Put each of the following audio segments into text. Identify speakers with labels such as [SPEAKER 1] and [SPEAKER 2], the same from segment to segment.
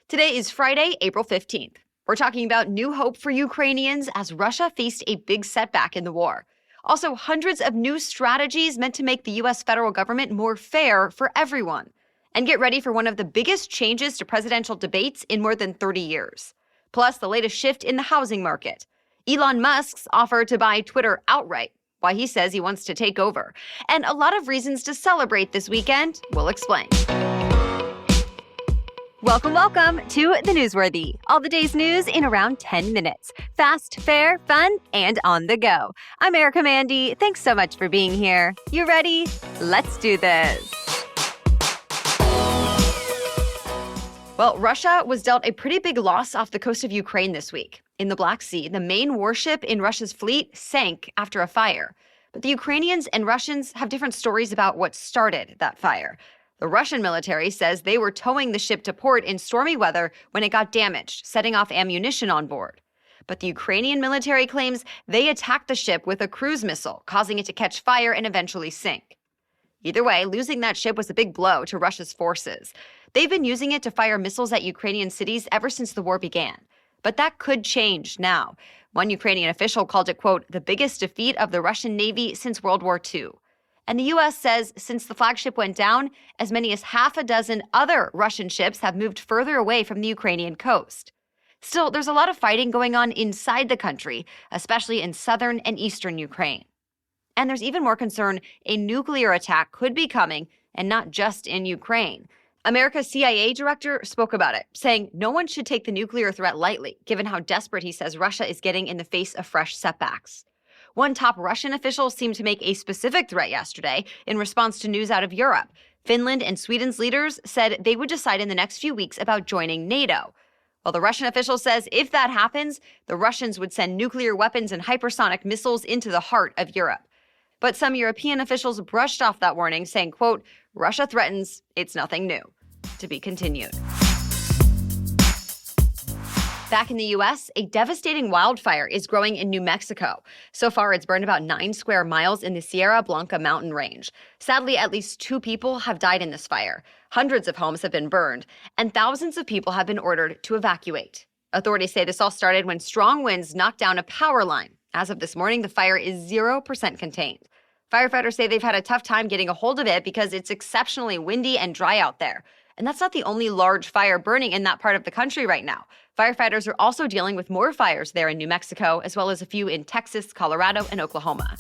[SPEAKER 1] Today is Friday, April 15th. We're talking about new hope for Ukrainians as Russia faced a big setback in the war. Also, hundreds of new strategies meant to make the U.S. federal government more fair for everyone. And get ready for one of the biggest changes to presidential debates in more than 30 years. Plus, the latest shift in the housing market. Elon Musk's offer to buy Twitter outright, why he says he wants to take over. And a lot of reasons to celebrate this weekend. We'll explain. Welcome to The Newsworthy. All the day's news in around 10 minutes. Fast, fair, fun, and on the go. I'm Erica Mandy. Thanks so much for being here. You ready? Let's do this. Well, Russia was dealt a pretty big loss off the coast of Ukraine this week. In the Black Sea, the main warship in Russia's fleet sank after a fire. But the Ukrainians and Russians have different stories about what started that fire. The Russian military says they were towing the ship to port in stormy weather when it got damaged, setting off ammunition on board. But the Ukrainian military claims they attacked the ship with a cruise missile, causing it to catch fire and eventually sink. Either way, losing that ship was a big blow to Russia's forces. They've been using it to fire missiles at Ukrainian cities ever since the war began. But that could change now. One Ukrainian official called it, quote, the biggest defeat of the Russian Navy since World War II. And the U.S. says since the flagship went down, as many as half a dozen other Russian ships have moved further away from the Ukrainian coast. Still, there's a lot of fighting going on inside the country, especially in southern and eastern Ukraine. And there's even more concern a nuclear attack could be coming, and not just in Ukraine. America's CIA director spoke about it, saying no one should take the nuclear threat lightly, given how desperate he says Russia is getting in the face of fresh setbacks. One top Russian official seemed to make a specific threat yesterday in response to news out of Europe. Finland and Sweden's leaders said they would decide in the next few weeks about joining NATO. Well, the Russian official says if that happens, the Russians would send nuclear weapons and hypersonic missiles into the heart of Europe. But some European officials brushed off that warning, saying, quote, Russia threatens, it's nothing new. To be continued. Back in the U.S., a devastating wildfire is growing in New Mexico. So far, it's burned about 9 square miles in the Sierra Blanca mountain range. Sadly, at least 2 people have died in this fire. Hundreds of homes have been burned, and thousands of people have been ordered to evacuate. Authorities say this all started when strong winds knocked down a power line. As of this morning, the fire is 0% contained. Firefighters say they've had a tough time getting a hold of it because it's exceptionally windy and dry out there. And that's not the only large fire burning in that part of the country right now. Firefighters are also dealing with more fires there in New Mexico, as well as a few in Texas, Colorado, and Oklahoma.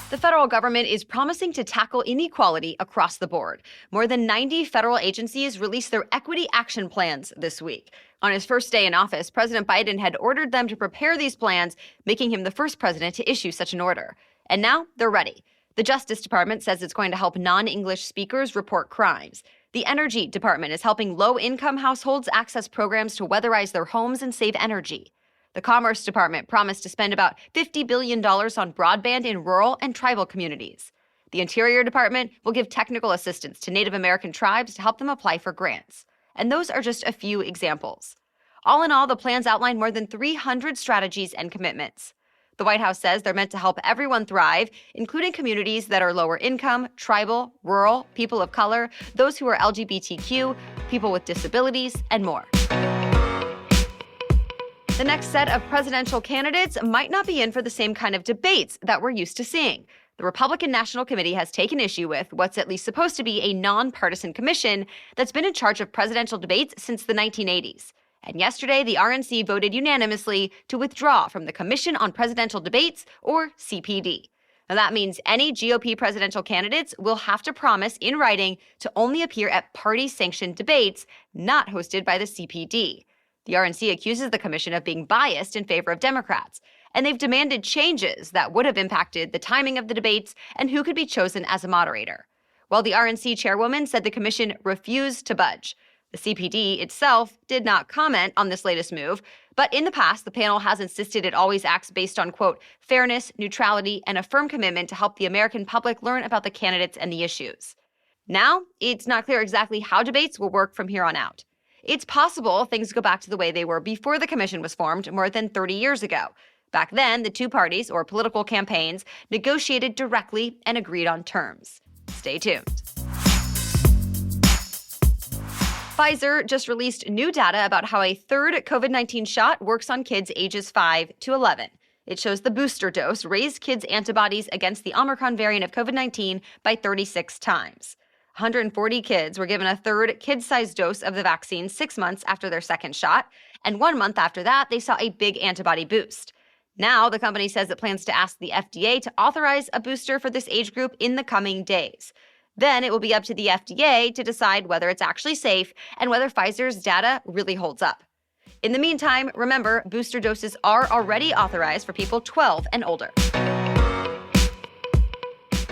[SPEAKER 1] The federal government is promising to tackle inequality across the board. More than 90 federal agencies released their equity action plans this week. On his first day in office, President Biden had ordered them to prepare these plans, making him the first president to issue such an order. And now they're ready. The Justice Department says it's going to help non-English speakers report crimes. The Energy Department is helping low-income households access programs to weatherize their homes and save energy. The Commerce Department promised to spend about $50 billion on broadband in rural and tribal communities. The Interior Department will give technical assistance to Native American tribes to help them apply for grants. And those are just a few examples. All in all, the plans outline more than 300 strategies and commitments. The White House says they're meant to help everyone thrive, including communities that are lower income, tribal, rural, people of color, those who are LGBTQ, people with disabilities, and more. The next set of presidential candidates might not be in for the same kind of debates that we're used to seeing. The Republican National Committee has taken issue with what's at least supposed to be a nonpartisan commission that's been in charge of presidential debates since the 1980s. And yesterday, the RNC voted unanimously to withdraw from the Commission on Presidential Debates, or CPD. Now, that means any GOP presidential candidates will have to promise in writing to only appear at party-sanctioned debates not hosted by the CPD. The RNC accuses the commission of being biased in favor of Democrats, and they've demanded changes that would have impacted the timing of the debates and who could be chosen as a moderator. While the RNC chairwoman said the commission refused to budge. The CPD itself did not comment on this latest move, but in the past, the panel has insisted it always acts based on, quote, fairness, neutrality, and a firm commitment to help the American public learn about the candidates and the issues. Now, it's not clear exactly how debates will work from here on out. It's possible things go back to the way they were before the commission was formed more than 30 years ago. Back then, the two parties, or political campaigns, negotiated directly and agreed on terms. Stay tuned. Pfizer just released new data about how a third COVID-19 shot works on kids ages 5 to 11. It shows the booster dose raised kids' antibodies against the Omicron variant of COVID-19 by 36 times. 140 kids were given a third kid-sized dose of the vaccine 6 months after their second shot, and 1 month after that, they saw a big antibody boost. Now, the company says it plans to ask the FDA to authorize a booster for this age group in the coming days. Then it will be up to the FDA to decide whether it's actually safe and whether Pfizer's data really holds up. In the meantime, remember, booster doses are already authorized for people 12 and older.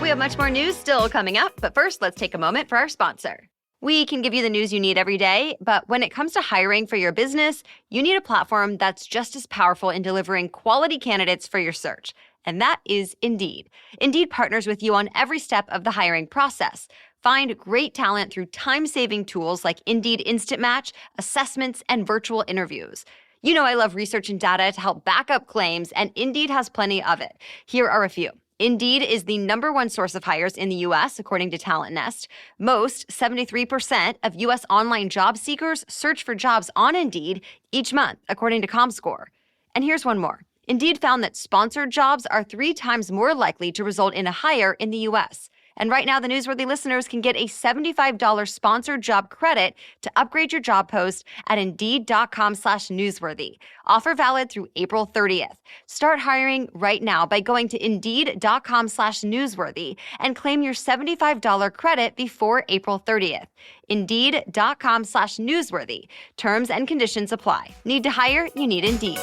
[SPEAKER 1] We have much more news still coming up, but first, let's take a moment for our sponsor. We can give you the news you need every day, but when it comes to hiring for your business, you need a platform that's just as powerful in delivering quality candidates for your search. And that is Indeed. Indeed partners with you on every step of the hiring process. Find great talent through time-saving tools like Indeed Instant Match, assessments, and virtual interviews. You know I love research and data to help back up claims, and Indeed has plenty of it. Here are a few. Indeed is the #1 source of hires in the U.S., according to Talent Nest. Most, 73% of U.S. online job seekers search for jobs on Indeed each month, according to ComScore. And here's one more. Indeed found that sponsored jobs are 3 times more likely to result in a hire in the U.S. And right now, the Newsworthy listeners can get a $75 sponsored job credit to upgrade your job post at Indeed.com/newsworthy. Offer valid through April 30th. Start hiring right now by going to Indeed.com/newsworthy and claim your $75 credit before April 30th. Indeed.com/newsworthy. Terms and conditions apply. Need to hire? You need Indeed.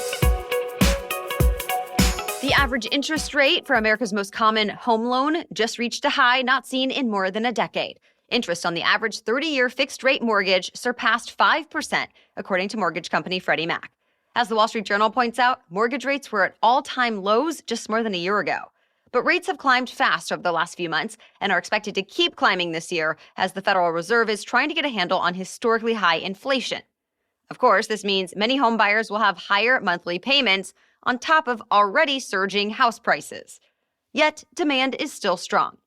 [SPEAKER 1] The average interest rate for America's most common home loan just reached a high not seen in more than a decade. Interest on the average 30-year fixed-rate mortgage surpassed 5%, according to mortgage company Freddie Mac. As the Wall Street Journal points out, mortgage rates were at all-time lows just more than a year ago. But rates have climbed fast over the last few months and are expected to keep climbing this year as the Federal Reserve is trying to get a handle on historically high inflation. Of course, this means many home buyers will have higher monthly payments on top of already surging house prices. Yet, demand is still strong.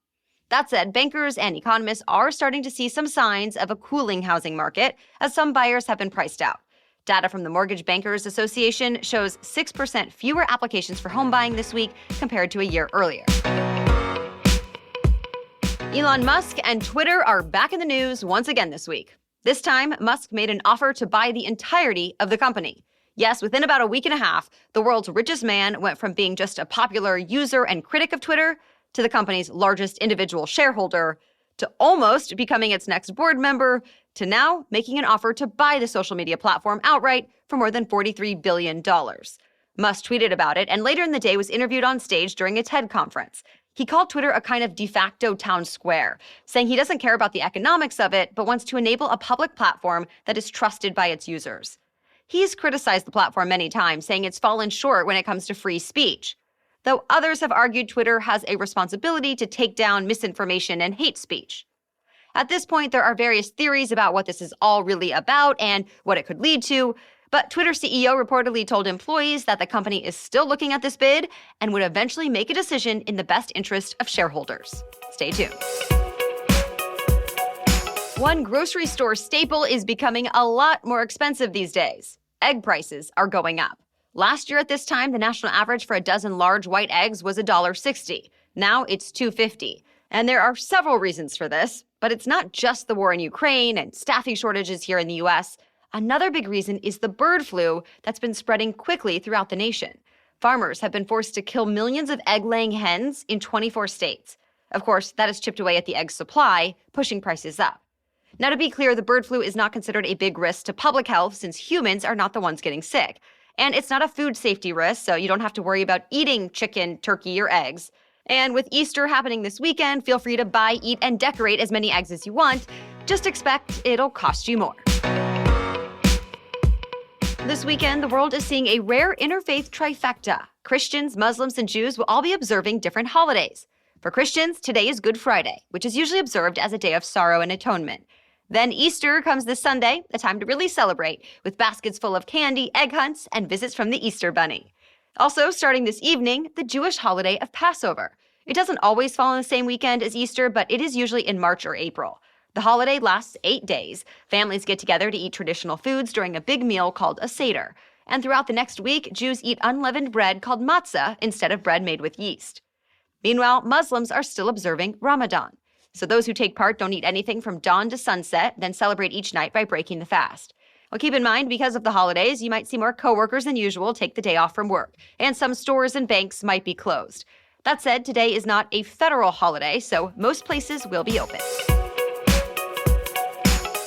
[SPEAKER 1] That said, bankers and economists are starting to see some signs of a cooling housing market as some buyers have been priced out. Data from the Mortgage Bankers Association shows 6% fewer applications for home buying this week compared to a year earlier. Elon Musk and Twitter are back in the news once again this week. This time, Musk made an offer to buy the entirety of the company. Yes, within about a week and a half, the world's richest man went from being just a popular user and critic of Twitter to the company's largest individual shareholder, to almost becoming its next board member, to now making an offer to buy the social media platform outright for more than $43 billion. Musk tweeted about it and later in the day was interviewed on stage during a TED conference. He called Twitter a kind of de facto town square, saying he doesn't care about the economics of it, but wants to enable a public platform that is trusted by its users. He's criticized the platform many times, saying it's fallen short when it comes to free speech. Though others have argued Twitter has a responsibility to take down misinformation and hate speech. At this point, there are various theories about what this is all really about and what it could lead to, but Twitter CEO reportedly told employees that the company is still looking at this bid and would eventually make a decision in the best interest of shareholders. Stay tuned. One grocery store staple is becoming a lot more expensive these days. Egg prices are going up. Last year at this time, the national average for a dozen large white eggs was $1.60. Now it's $2.50. And there are several reasons for this, but it's not just the war in Ukraine and staffing shortages here in the U.S. Another big reason is the bird flu that's been spreading quickly throughout the nation. Farmers have been forced to kill millions of egg-laying hens in 24 states. Of course, that has chipped away at the egg supply, pushing prices up. Now, to be clear, the bird flu is not considered a big risk to public health since humans are not the ones getting sick. And it's not a food safety risk, so you don't have to worry about eating chicken, turkey, or eggs. And with Easter happening this weekend, feel free to buy, eat, and decorate as many eggs as you want. Just expect it'll cost you more. This weekend, the world is seeing a rare interfaith trifecta. Christians, Muslims, and Jews will all be observing different holidays. For Christians, today is Good Friday, which is usually observed as a day of sorrow and atonement. Then Easter comes this Sunday, a time to really celebrate, with baskets full of candy, egg hunts, and visits from the Easter Bunny. Also, starting this evening, the Jewish holiday of Passover. It doesn't always fall on the same weekend as Easter, but it is usually in March or April. The holiday lasts 8 days. Families get together to eat traditional foods during a big meal called a Seder. And throughout the next week, Jews eat unleavened bread called matzah instead of bread made with yeast. Meanwhile, Muslims are still observing Ramadan. So those who take part don't eat anything from dawn to sunset, then celebrate each night by breaking the fast. Well, keep in mind, because of the holidays, you might see more coworkers than usual take the day off from work, and some stores and banks might be closed. That said, today is not a federal holiday, so most places will be open.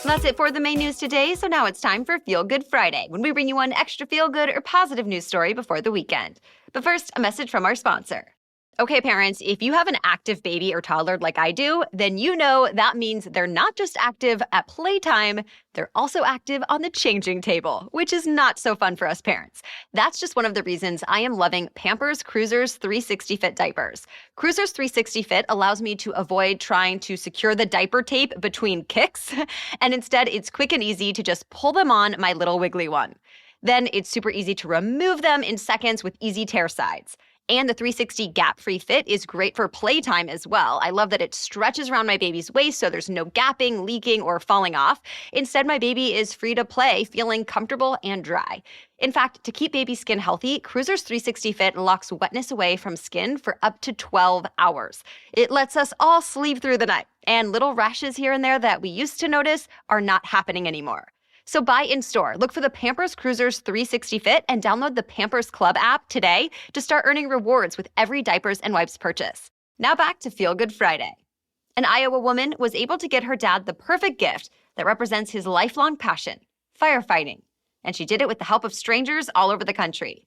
[SPEAKER 1] That's it for the main news today, so now it's time for Feel Good Friday, when we bring you one extra feel-good or positive news story before the weekend. But first, a message from our sponsor. Okay, parents, if you have an active baby or toddler like I do, then you know that means they're not just active at playtime, they're also active on the changing table, which is not so fun for us parents. That's just one of the reasons I am loving Pampers Cruisers 360 Fit diapers. Cruisers 360 Fit allows me to avoid trying to secure the diaper tape between kicks, and instead it's quick and easy to just pull them on my little wiggly one. Then it's super easy to remove them in seconds with easy tear sides. And the 360 gap-free fit is great for playtime as well. I love that it stretches around my baby's waist so there's no gapping, leaking, or falling off. Instead, my baby is free to play, feeling comfortable and dry. In fact, to keep baby skin healthy, Cruisers 360 Fit locks wetness away from skin for up to 12 hours. It lets us all sleep through the night, and little rashes here and there that we used to notice are not happening anymore. So buy in-store, look for the Pampers Cruisers 360 Fit, and download the Pampers Club app today to start earning rewards with every diapers and wipes purchase. Now back to Feel Good Friday. An Iowa woman was able to get her dad the perfect gift that represents his lifelong passion, firefighting. And she did it with the help of strangers all over the country.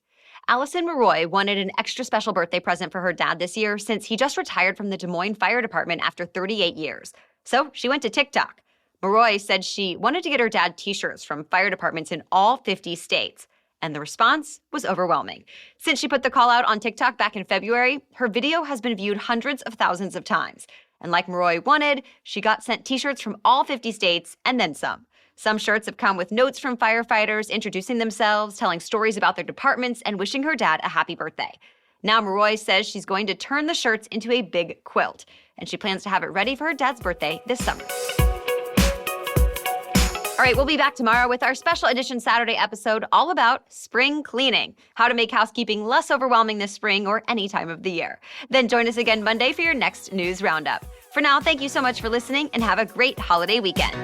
[SPEAKER 1] Allison Maroy wanted an extra special birthday present for her dad this year since he just retired from the Des Moines Fire Department after 38 years. So she went to TikTok. Maroy said she wanted to get her dad t-shirts from fire departments in all 50 states, and the response was overwhelming. Since she put the call out on TikTok back in February, her video has been viewed hundreds of thousands of times. And like Maroy wanted, she got sent t-shirts from all 50 states and then some. Some shirts have come with notes from firefighters introducing themselves, telling stories about their departments, and wishing her dad a happy birthday. Now Maroy says she's going to turn the shirts into a big quilt, and she plans to have it ready for her dad's birthday this summer. All right, we'll be back tomorrow with our special edition Saturday episode all about spring cleaning, how to make housekeeping less overwhelming this spring or any time of the year. Then join us again Monday for your next news roundup. For now, thank you so much for listening and have a great holiday weekend.